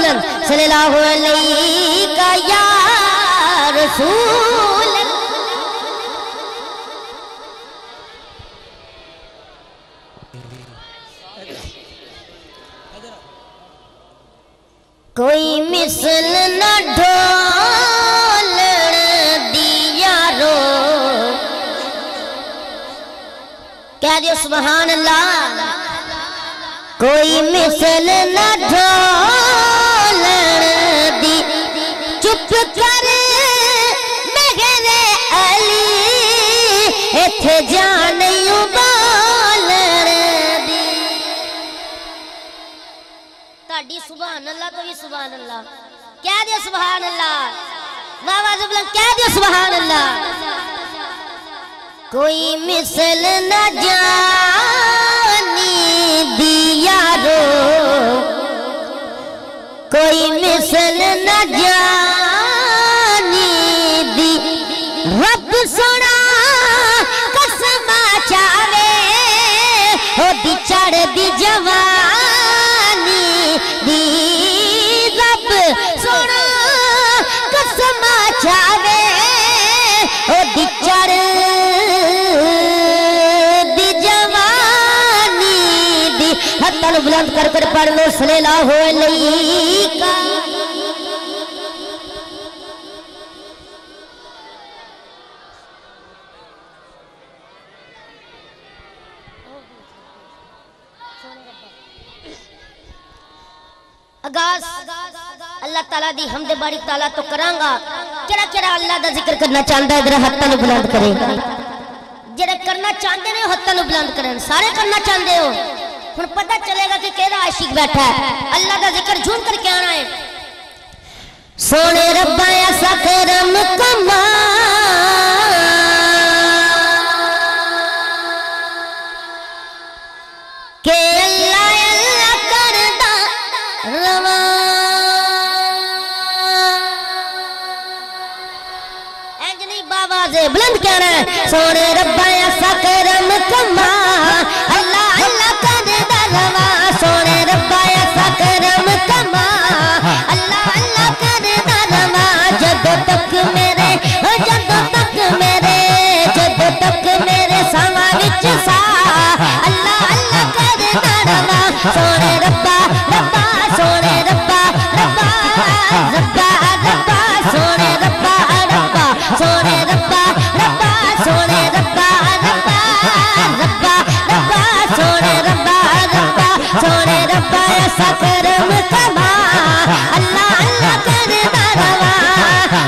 बुलंद सल्लल्लाहु अलैहि या रसूल। कोई मिसल न ढोल दिया रो, कह दियो सुभान अल्लाह। कोई मिसल न ढोल दी, चुप कर मेरे अली, इत्थे जान उबाल दी। ताड़ी सुभान अल्लाह तो भी सुभान अल्लाह, कह दियो सुभान अल्लाह। बाबा जब कह दियो सुभान अल्लाह। कोई मिसल न जानी दिया रो, कोई मिसल न जानी दी, रब सोना कसम चावे ओदी चढ़ दी जवानी दी, रब सोना कसम चावे ओदी चढ़ दी जवानी दी। हत्था बुलंद कर कर पढ़ लो सल्लल्लाहु अलैहि का। आगाज अल्लाह ताला दी हमदे बारी ताला तो करांगा। केड़ा केड़ा अल्लाह दा जिक्र करना चाहता है इधर हत्था नु बुलंद करे। जेड़े करना चाहते ने हत्था नु बुलंद करन। सारे करना चाहते हो, हुण पता चलेगा कि केड़ा आशिक बैठा है। अल्लाह दा जिक्र झूम करके आना है। सोने रब्बा ऐसा करम कमा, के अल्लाह अल्लाह करदा रवा। इंज नहीं बाबा से बुलंद कहना है। सोने रब्बा ऐसा करम कमा, अल्लाह अल्लाह करदा रवा। सोने रब्बा ऐसा करम कमा, अल्लाह अल्लाह करदा रवा। जदों तक मेरे, जदों तक मेरे, जदों तक मेरे सावां विच सा, अल्लाह अल्लाह करदा रवा। सोने रब्बा रब्बा, सोने रब्बा रब्बा, रब्बा रब्बा, सोने रब्बा रब्बा, सोने रब्बा रब्बा, सोने रब्बा रब्बा, रब्बा रब्बा, सोने रब्बा रब्बा, सोने रब्बा ऐसा करम कमा, अल्लाह अल्लाह करदा रवा।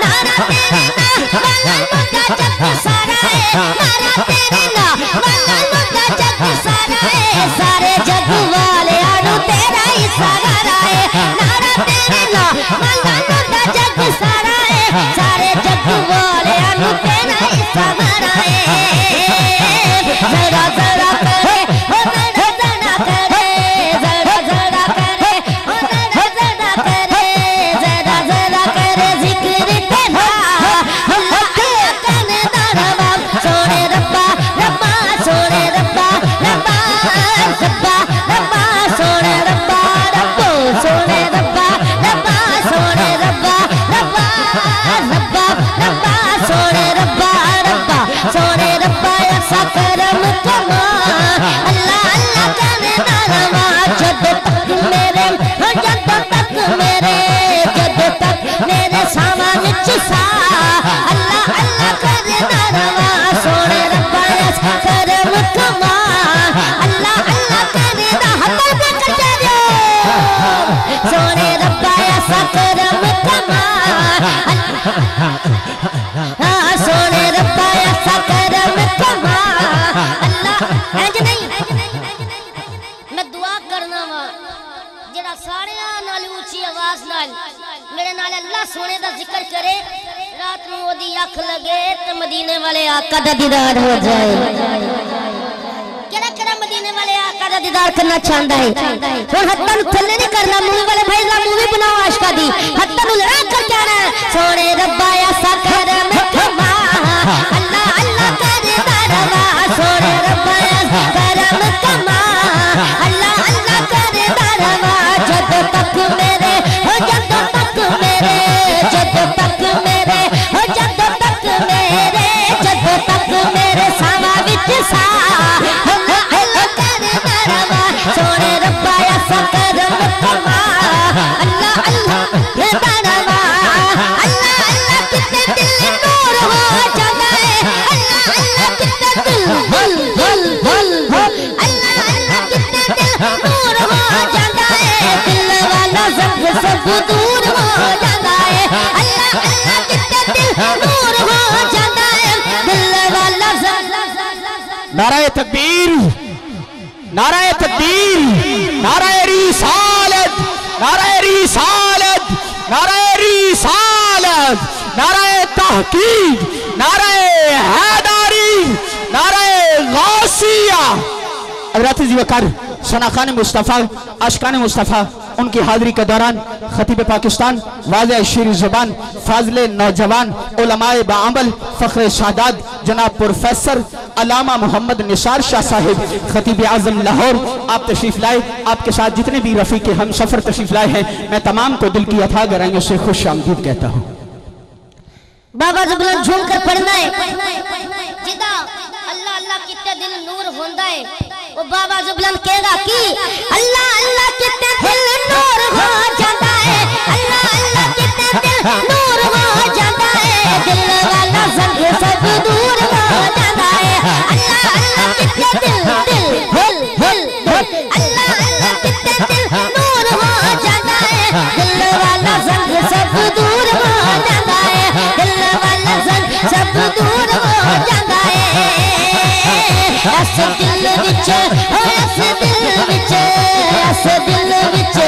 नारा तेरे ना वाला लुटा जग सारा है, नारा तेरे ना वाला लुटा जग सारा है। सारे जग वाले आनु तेरा ही सहारा है। नारा तेरे ना वाला लुटा जग सारा है। सारे जग वाले आनु तेरा ही सहारा है। जरा जरा करे ओ जरा जरा करे, जरा जरा करे ओ जरा जरा करे, जरा जरा करे जिक्र तेरा, अल्लाह अल्लाह करदा रवा। सोने रब्बा रब्बा, सोने रब्बा रब्बा, रब्बा रब्बा, सोने रब्बा रब्बो, सोने रब्बा रब्बा, सोने रब्बा रब्बा, रब्बा रब्बा, सोने रब्बा रब्बा, सोने रब्बा ऐसा करम कमा, अल्लाह अल्लाह करदा रवा। जदों तक मेरे, जदों तक मेरे, जदों तक मेरे सावां विच सा, अल्लाह अल्लाह करदा रवा। सोने रब्बा ऐसा करम कमा, अल्लाह अल्लाह करदा। हत्था पे कर दियो। सोने रब्बा ऐसा करम कमा, सोने रब्बा ऐसा करम कमा, अल्लाह। इंज नहीं मैं दुआ करना वा, जेड़ा सारे नाल ऊंची आवाज नाल मेरे नाल अल्लाह सोने दा जिक्र करे, रात नूं ओदी अख लगे ते मदीने वाले आका दा दीदार हो जाए। केड़ा केड़ा मदीने वाले आका दा दीदार करना चाहता है। हुण हत्था नूं थल्ले नहीं करना। मूवी वाले भाई ला मूवी बनाओ आशिका दी। हत्था नूं लड़ा कर कहना सोने रब्बा ऐसा करम कमा, अल्लाह अल्लाह करदा रवा। सोने रब्बा ऐसा करम कमा, अल्लाह अल्लाह करदा रवा। जदों तक मेरे, सब दूर हो जाता है। अल्लाह अल्लाह कितने दिल नूर हो जाता है। दिल वाला नाराए तकबीर, नाराए तकबीर, नाराए रिसालत, नाराए रिसालत, नाराए रिसालत, नाराए तहकीक, नाराए हैदारी, नाराए गौसिया। हज़रत ज़ीवकार शनाखान मुस्तफ़ा आशिकान मुस्तफ़ा उनकी हाज़री के दौरान खतीब पाकिस्तान वाज़े शीर ज़ुबान फाज़िल नौजवान उलमाए बाअमल फ़ख्र शादात जनाब प्रोफेसर अल्लामा मोहम्मद निसार शाह साहिब खतीब आज़म लाहौर आप तशरीफ़ लाए। आपके साथ जितने भी रफ़ीक हम सफ़र तशरीफ़ लाए हैं मैं तमाम को दिल की अथाह गहराइयों से खुश आमदीद कहता हूँ। बाबा जुबलन झूम कर पढ़ना है जिदा अल्लाह अल्लाह कितने दिल नूर होंदा है। वो बाबा जुबलन कहेगा कि अल्लाह अल्लाह कितने दिल नूर हो जाता है। अल्लाह अल्लाह कितने दिल नूर हो जाता है। दिल वाला संग सब दूर हो जाता है। अल्लाह अल्लाह कितने दिल दिल दिल दिल अल्लाह अल्लाह कितने दिल नूर हो जाता है। दिल वाला संग सब दूर हो जाता है। दिल वाला संग सब दूर हो जाता है। ऐस दिल विच हो ऐस दिल विच ऐस दिल विच हो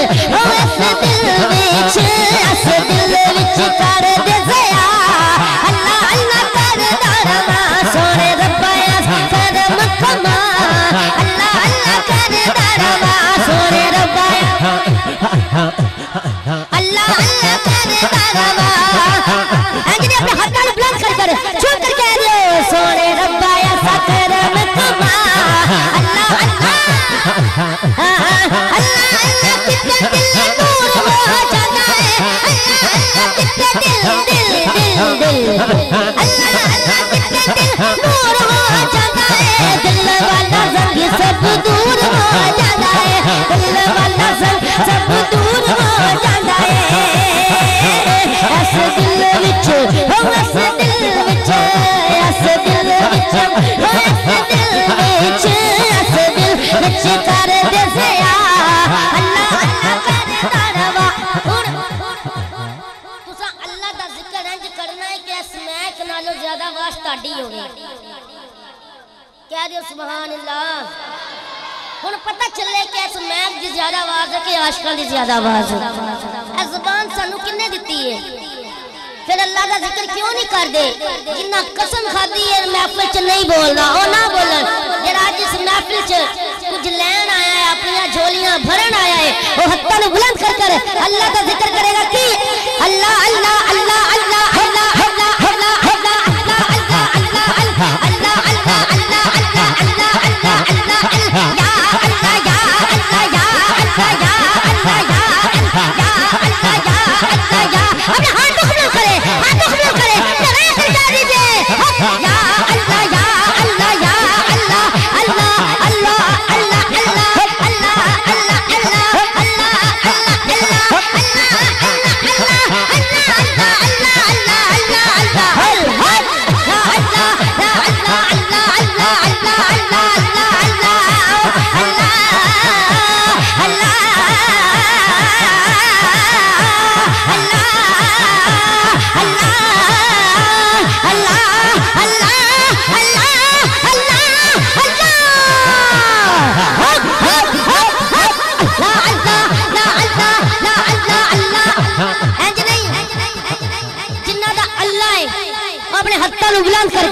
ऐस दिल विच ऐस दिल विच कर दे ज़या अल्लाह अल्लाह कर दरमा सोने रब्बा करम कमा अल्लाह अल्लाह कर दरमा सोने रब्बा अल्लाह अल्लाह कर दरमा। अंजनी अपने हाथ में बुलंद कर छू कर कह दो सोने रब्बा ऐसा करम कमा अल्लाह अल्लाह अल्लाह कितने दिल नूर हो जाता है। अल्लाह अल्लाह कितने दिल दिल दिल दिल अल्लाह अल्लाह कितने दिल नूर हो जाता है। दिल वाला संग सब दूर हो जाता है। दिल वाला संग सब दूर हो जाता है। ऐस दिल विच हो ऐस दिल विच ऐस दिल विच हो ऐस दिल विच ऐस दिल विच कर दे ज़या अल्लाह अल्लाह कर दरवा। तुसा अल्लाह दा जिक्र इंज करना है कि इस महक नालों ज्यादा आवाज ताड़ी होगी। कह दियो सुभान अल्लाह। हुण पता चले कि इस महक दी ज्यादा आवाज है कि आशिकां दी ज्यादा आवाज है। ए ज़ुबान सानू किन्ने दित्ती है फिर अल्लाह का जिक्र क्यों नहीं कर दे। जिन्ना कसम खादी है महफिल च नहीं बोलना ओ ना बोलन। जरा जिस महफिल च कुछ लैन आया है अपनी झोलियां भरन आया है वो हत्था ने बुलंद कर कर अल्लाह का जिक्र करेगा कि अल्लाह अल्लाह अल्लाह अल्लाह अल्लाह अल्लाह अल्लाह अल्लाह अल्लाह अल्लाह अल्लाह अल्लाह अल्लाह अल्लाह अल्लाह अल्लाह अल्लाह अल्लाह या अल्लाह या अल्लाह या अल्लाह या अल्लाह या अल्लाह या अल्लाह या अल्लाह या अपने हाथ दुखने करे हाथ दुखने करे जरा कर दीजिए या अल्लाह या अल्लाह या अल्लाह अल्लाह अल्लाह अल्लाह अल्लाह अल्लाह अल्लाह अल्लाह अपने हत्था बुलंद कर